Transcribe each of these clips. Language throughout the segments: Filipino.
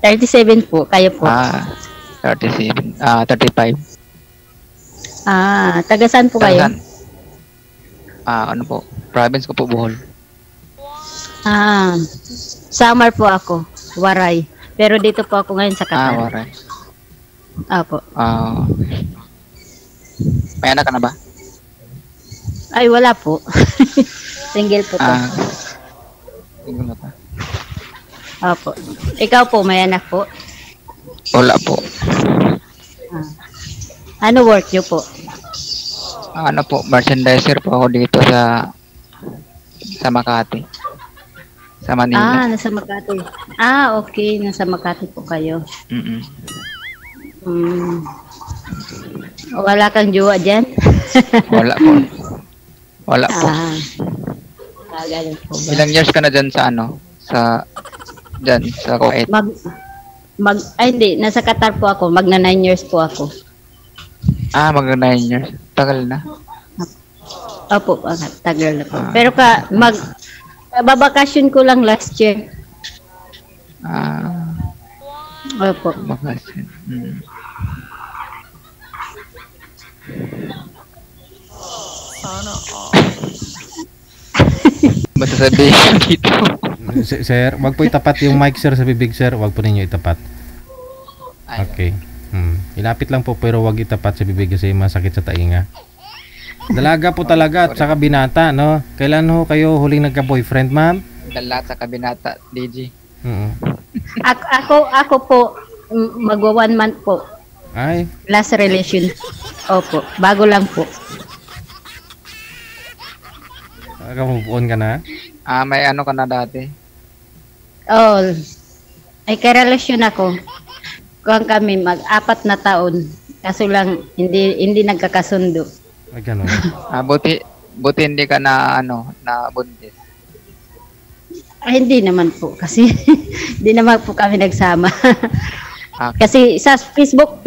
37 po. Kayo po. 37. 35. Taga saan po kayo? Saan? Ano po? Province ko po, Bohol. Summer po ako. Waray. Pero dito po ako ngayon sa Qatar. Waray. Apo. May anak ka na ba? Ay, wala po. Single po to. Single na pa. Opo. Ikaw po, may anak po? Wala po. Ano work nyo po? Ano po, merchandiser po ako dito sa Makati. Sa Manila. Nasa Makati. Okay. Nasa Makati po kayo. Wala kang jowa dyan? Wala po. Wala po. Ganun po ba? Ilang years ka na dyan sa dyan sa Kuwait? Hindi. Nasa Qatar po ako. Magna 9 years po ako. Magna 9 years. Tagal na. Opo, tagal na po. Pero babakasyon ko lang last year. Opo. Bakasyon. Basta sabihin dito. Sir, wag po itapat yung mic sir sa bibig sir. Wag po ninyo itapat. Okay. Ilapit lang po pero wag itapat sa bibig kasi masakit sa tainga. Dalaga po talaga at saka binata, no? Kailan ho kayo huling nagka-boyfriend, ma'am? Dala sa kabinata, DG. Ako po, magwa 1 month po. Ay. Last relation. Opo, bago lang po. Move on ka na? May ano ka na dati? Ay karelasyon ako. Kuwang kami, 4 na taon. Kaso lang, hindi nagkakasundo. Ay, ganun. Buti hindi ka na buntis. Hindi naman po kasi hindi naman po kami nagsama. Kasi sa Facebook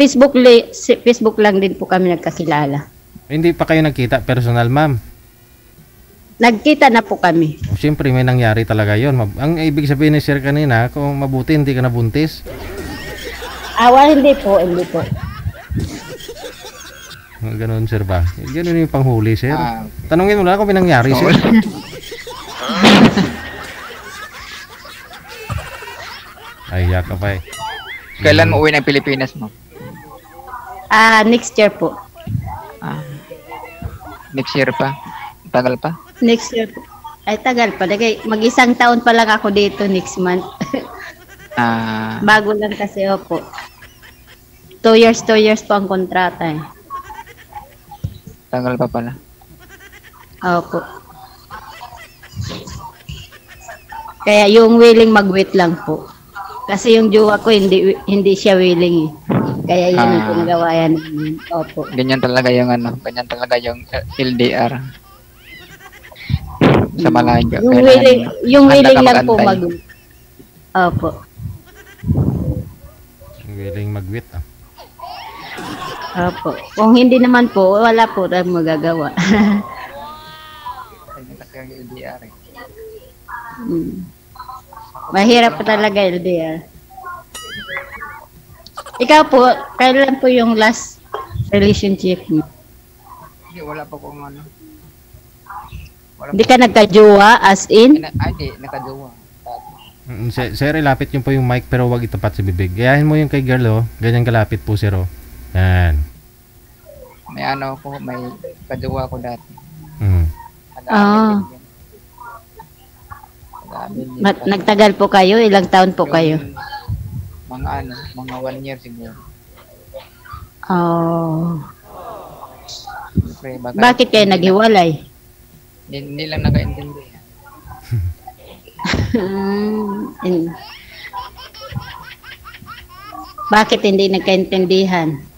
lang din po kami nagkakilala. Hindi pa kayo nagkita personal, ma'am? Nagkita na po kami. Siyempre may nangyari talaga yon. Ang ibig sabihin ni sir kanina, kung mabuti hindi ka nabuntis. Hindi po. Ganun sir ba? Ganun yung panghuli sir. Tanungin mo lang kung may nangyari sir. Ay, yaka pa eh. Kailan mo uwi ng Pilipinas mo? Next year po. Next year pa? Tagal pa? Next year po. Ay, tagal pa. Mag-1 taon pa lang ako dito next month. Bago lang kasi po. 2 years po ang kontrata eh. Tagal pa pala. Opo. Kaya yung willing mag-wait lang po. Kasi yung jowa ko hindi siya willing eh. Kaya yun ang pinagawayan namin. Opo. Ganyan talaga yung LDR. Sa malayo. Yung willing lang po Opo. Willing mag-wait Opo. Kung hindi naman po, wala po tayong magagawa. Mahirap po talaga LDR. Ikaw po, kailan po yung last relationship mo? Hindi, wala pa kung ano. Hindi ka nagka-jowa as in? Hindi, nakajowa. Sir, ilapit nyo po yung mic pero wag itapat sa bibig. Gayahin mo yung kay girl, ganyan kalapit po sir, Yan. May may kajowa ko dati. Nagtagal po kayo? Ilang taon po kayo? Mga 1 year siguro. Bakit kayo naghiwalay? Hindi lang nakaintindi. Bakit hindi nagkaintindihan?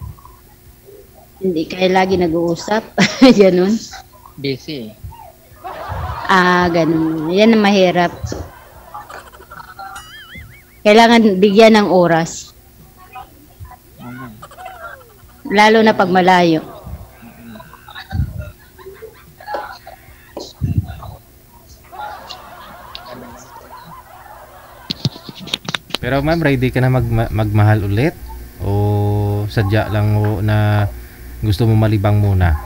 Hindi kayo lagi nag-uusap? Ganun? Busy. Ganun. Yan ang mahirap. Kailangan bigyan ng oras. Lalo na pag malayo. Pero ma'am, ready ka na magmahal ulit? O sadya lang mo na gusto mo malibang muna?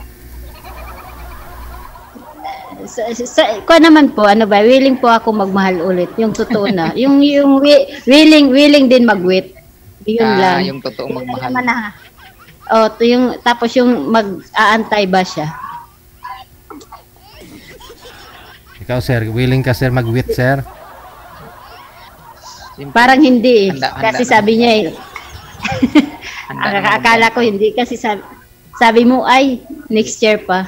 Ko naman po, ano ba, willing po ako magmahal ulit. Yung totoo na. yung willing din mag-wait. Yun lang. Yung totoong magmahal. Tapos yung mag-aantay ba siya? Ikaw sir, willing ka sir mag-wait sir? Simple. Parang hindi eh. Handa Kasi sabi niya eh. Akala ko hindi. Kasi sabi mo ay next year pa.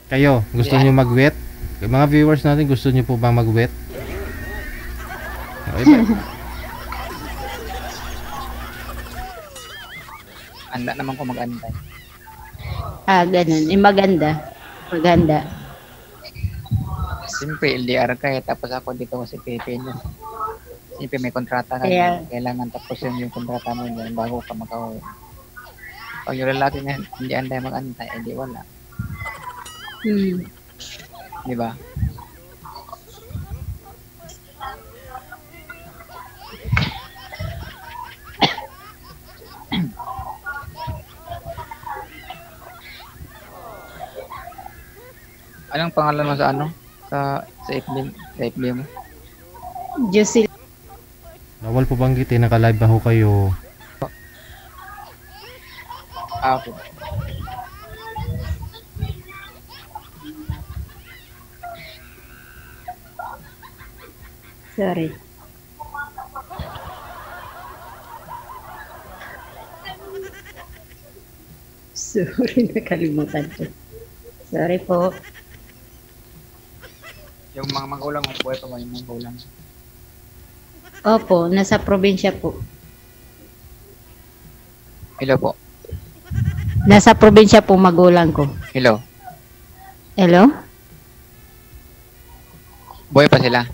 Kayo, gusto niyo mag-wait? Mga viewers natin, gusto niyo po ba mag-wait? Okay, Handa naman ko mag-antay. Ganun. Maganda. Maganda. Siyempre, LDR ka eh. Tapos ako dito kasi Pilipino. Siyempre, may kontrata ka. Kaya, Kailangan tapusin yung kontrata mo dyan bago ka makauwi. Pag yung lalaki nga, hindi antay mag-antay, hindi wala. Di ba? Anong pangalan mo sa ano? Sa FB mo? Jocelyn. bawal po banggitin, naka-live ba ho kayo? Okay. Sorry. Sorry, nakalimutan ko. Sorry po. Yung mga magulang mo, buhay pa ba yung magulang? Opo, nasa probinsya po. Hello po. Nasa probinsya po magulang ko. Hello. Hello? Buhay pa sila?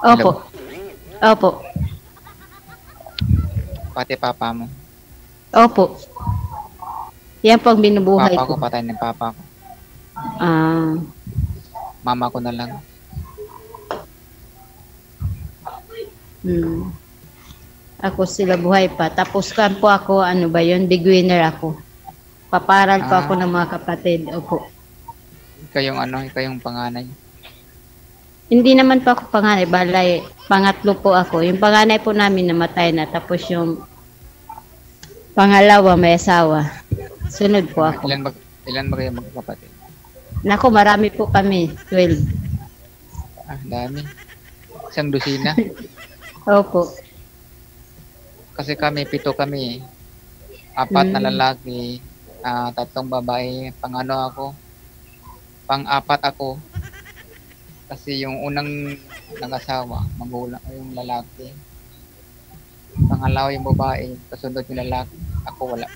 Opo. Opo. Pati papa mo? Opo. Yan po ang binubuhay Papa ko. ko, patay ng papa ko. Mama ko na lang. Ako sila buhay pa. Tapos kan po ako, ano ba yun, beginner ako. Paparal po ako ng mga kapatid. Opo. Ikaw yung panganay. Hindi naman po ako panganay, balay. Pangatlo po ako. Yung panganay po namin namatay na. Tapos yung pangalawa may asawa. Sunod po ako. Ilan ba kayo magkakapatid? Nako, marami po kami. 12. Dami. Isang dosina. Opo. Kasi kami, 7 kami. 4 na lalaki, 3 babae. Pang-ano ako? Pang-4 ako. Kasi yung unang nag-asawa, magulang yung lalaki. Pangalawa yung babae, kasunod yung lalaki. Ako wala.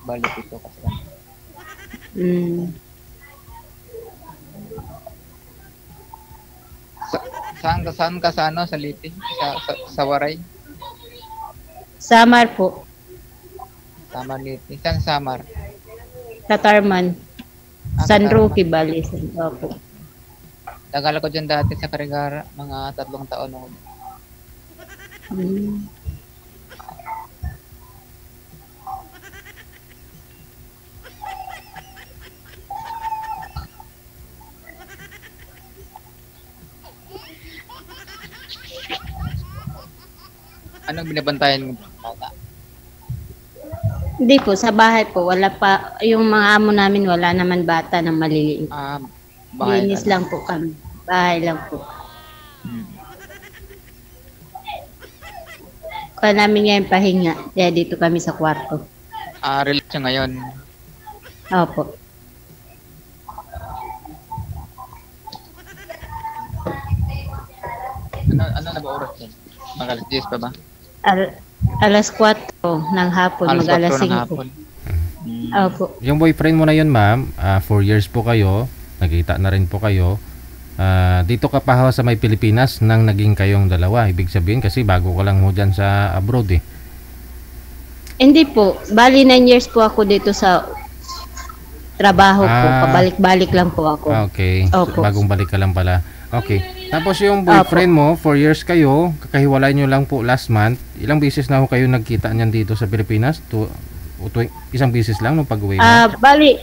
Balik ito kasi kami. Saan ka sa ano? Sa Liti? Sa Waray? Samar po. Samar Liti. Saan Samar? Tatarman. San Roque, Bali. Opo. Tagal ko dyan dati sa Carigara. Mga 3 taon ako. Anong binabantayan mo bata? Hindi po, sa bahay po. Wala pa, yung mga amo namin wala naman bata na maliliit. Bahay Linis lang po kami. Bahay lang po. Kaya namin ngayon pahinga. Kaya dito kami sa kwarto. Relax siya ngayon. Opo. Ano na ba oras yan? Mag-alas 10 pa ba? Alas 4 ng hapon. Mag-alas 5. Opo. Yung boyfriend mo na yun ma'am, 4 years po kayo, nagkita na rin po kayo. Dito ka pa sa may Pilipinas nang naging kayong dalawa. Ibig sabihin kasi bago ka lang ho dyan sa abroad eh. Hindi po. Bali 9 years po ako dito sa trabaho po. Ah. Pabalik-balik lang po ako. Okay. So, Opo. bagong balik ka lang pala. Okay. Tapos yung boyfriend mo, 4 years kayo, kakahiwalay nyo lang po last month. Ilang beses na ho kayo nagkita niyan dito sa Pilipinas? Isang beses lang nung pag-uwi mo? Bali,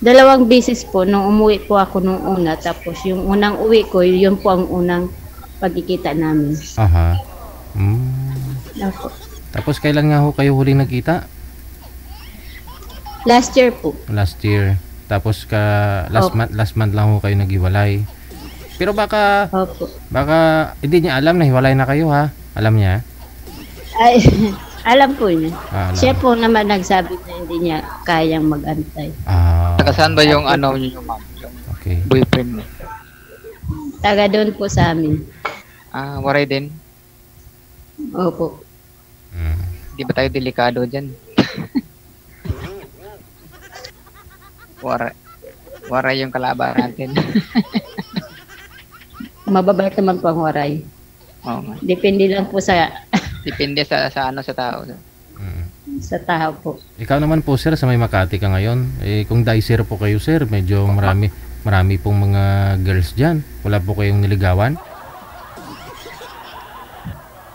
2 beses po nung umuwi po ako nung una. Tapos yung unang uwi ko, yun po ang unang pagkikita namin. Aha. Opo. Tapos kailan nga ho kayo huling nagkita? Last year po. Last year. Tapos last month lang ho kayo naghiwalay. Pero baka Opo. hindi niya alam na hiwalay na kayo, ha? Alam niya? Ay, alam po niya. Alam. Siya po naman nagsabi na hindi niya kayang mag-antay. Taga saan ba yung ano yung ma'am? Yung Okay. boyfriend mo? Taga doon po sa amin. Waray din. Opo. Di ba tayo delikado dyan? Waray yung kalaban natin. Mababait naman po ang waray. Oo nga. Depende lang po sa Depende sa ano sa tao. sa tao po. Ikaw naman po, sir, sa may Makati ka ngayon. Kung dicer po kayo, sir, medyo marami pong mga girls dyan. Wala po kayong niligawan?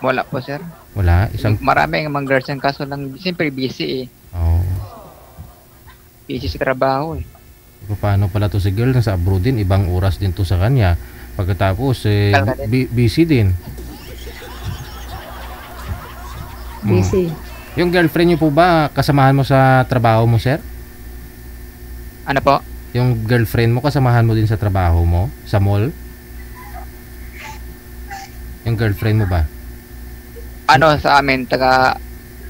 Wala po, sir. Wala? Marami ang mga girls yan, kaso lang siyempre busy eh. Oh. Busy sa trabaho eh. Paano pala to si girl nasa abroad din, ibang oras din to sa kanya. Pagkatapos busy din. Busy. Yung girlfriend niyo po ba kasamahan mo sa trabaho mo, sir? Ano po? Yung girlfriend mo kasamahan mo din sa trabaho mo sa mall? Yung girlfriend mo ba? Ano sa amin, taga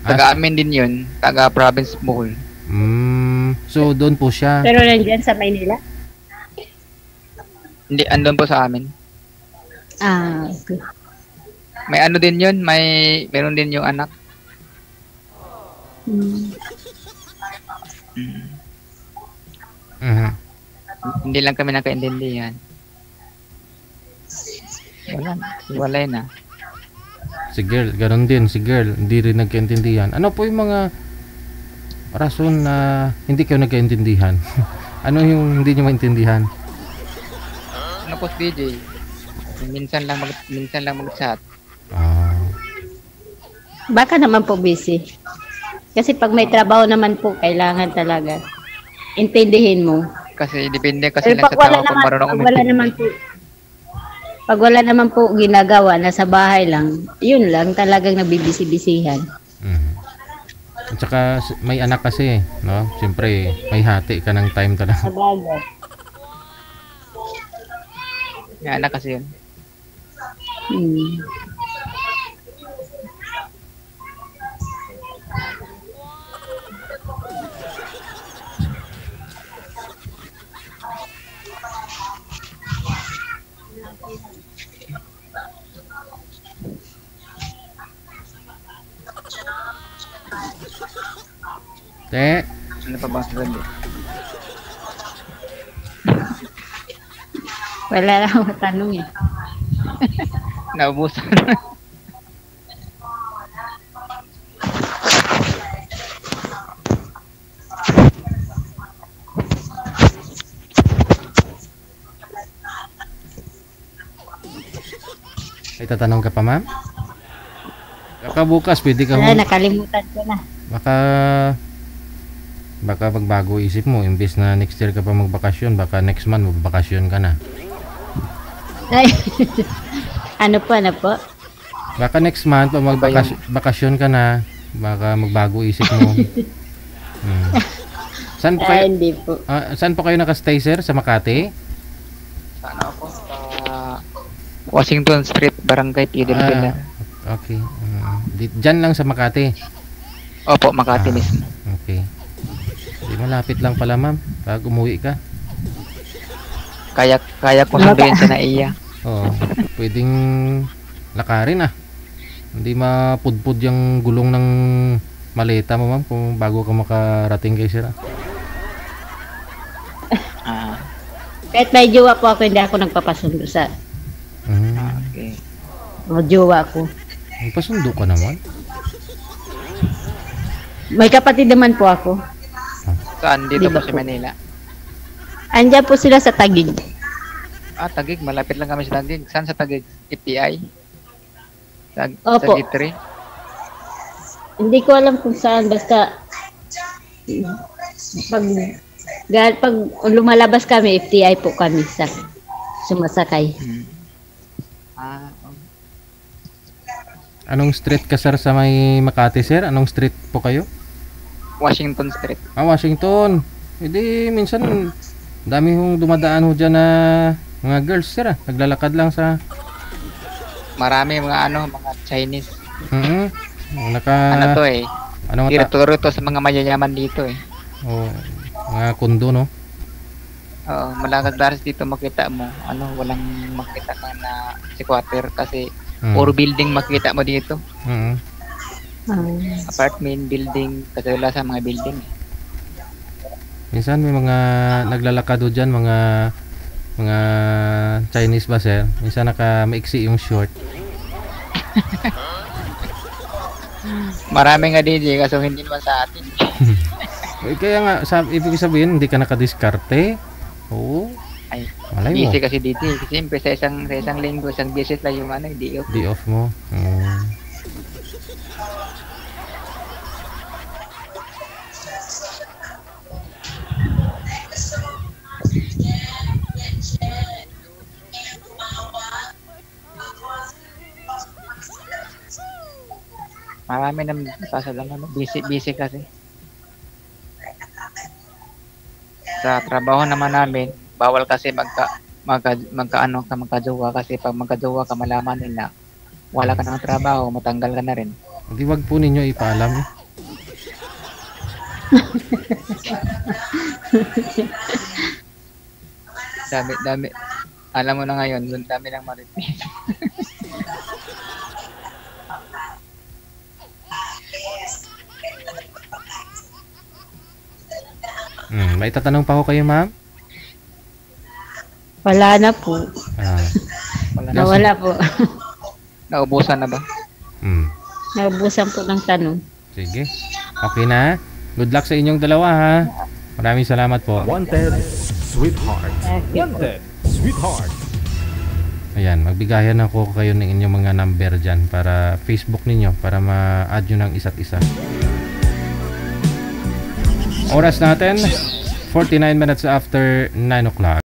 amin din yun, taga province Bohol. So doon po siya. Pero nandiyan sa Maynila? Hindi, andun po sa amin. Okay. May ano din yun, meron din yung anak. Hindi lang kami nakaintindihan. Walay na. Si girl, ganun din si girl, hindi rin nagkaintindihan. Ano po yung mga rason na hindi kayo nagkaintindihan? Ano yung hindi nyo maintindihan? Ano po DJ? Minsan lang mag-chat. Baka naman po busy. Kasi pag may trabaho naman po, kailangan talaga intindihin mo. Kasi depende kasi lang Pag sa wala tao kung marunong pag wala naman po ginagawa, nasa bahay lang, yun lang talagang nabibisi-bisihan. At saka may anak kasi, no? Siyempre, may hati ka ng time talaga. Sabagay. May anak kasi yun. Te, Ano pa bang sasabi? Wala lang ako tanong eh. Naubusan. may tatanong ka pa, ma'am? Baka bukas, pwede ka Wala, nakalimutan ko na. Baka magbago isip mo. Imbes na next year ka pa magbakasyon, baka next month magbakasyon ka na. Ay, ano po? Baka next month pa magbakasyon ka na, baka magbago isip mo. Saan po kayo? Hindi po. Saan po kayo nakastay, sir? Sa Makati? Sana ako sa Washington Street, Barangay Tidil Villa. Okay. Diyan lang sa Makati. Opo, Makati mismo. Okay. Di malapit lang pala, ma'am. Pag umuwi ka. Kaya ko sabihin sa naiya. Oo. Pwedeng lakarin Hindi mapudpud yung gulong ng maleta mo, ma'am, kung bago ka makarating kay sir. Kahit may jowa po ako, hindi ako nagpapasundo sa Okay. jowa ko. Pasundo ka naman. May kapatid naman po ako. Saan? Dito Di ba po sa po? Manila. Andiyan po sila sa Taguig. Ah, Taguig. Malapit lang kami sa Taguig. Saan sa Taguig? FPI? Sa Opo. G3? Hindi ko alam kung saan, basta pag, pag lumalabas kami, FTI po kami sa sumasakay. Ah, Anong street ka sir sa may Makati sir? Anong street po kayo? Washington Street. Washington. Hindi, minsan dami hong dumadaan ho dyan na mga girls sir naglalakad lang sa Marami mga mga Chinese. naka Ano to eh. ano nga Tinuturo to sa mga mayayaman dito eh. oh, mga kundo no. Oo, malakad daras dito makita mo. Walang makita ka na squatter kasi puro building makita mo dito. Apartment, building, kasi wala sa mga building. Minsan may mga naglalakad ho dyan, mga Chinese ba sir? Minsan maiksi yung short. Marami nga DJ kaso hindi naman sa atin. Kaya nga, ibig sabihin, hindi ka nakadiskarte. Oo. Ay, Malay mo. busy kasi DJ. Kasi siyempre sa isang linggo, isang visit lang yung day off. Day off mo. Marami nang pasalamat. Busy kasi. Sa trabaho naman namin, bawal kasi magkajowa kasi pag magkajowa ka malaman nila wala ka ng trabaho, matanggal ka na rin. Hindi, wag po ninyo ipaalam. Dami. Alam mo na ngayon, dami ng marites. May tatanong pa ako kayo, ma'am? Wala na po. Nawala po. Naubusan na ba? Naubusan po ng tanong. Sige. Okay na. Good luck sa inyong dalawa ha. Maraming salamat po. Wanted, sweetheart. Wanted, sweetheart. Ayan, magbigayan ako kayo ng inyong mga number dyan para Facebook ninyo, para ma-add nyo ng isa't isa. Oras natin, 49 minutes after 9 o'clock.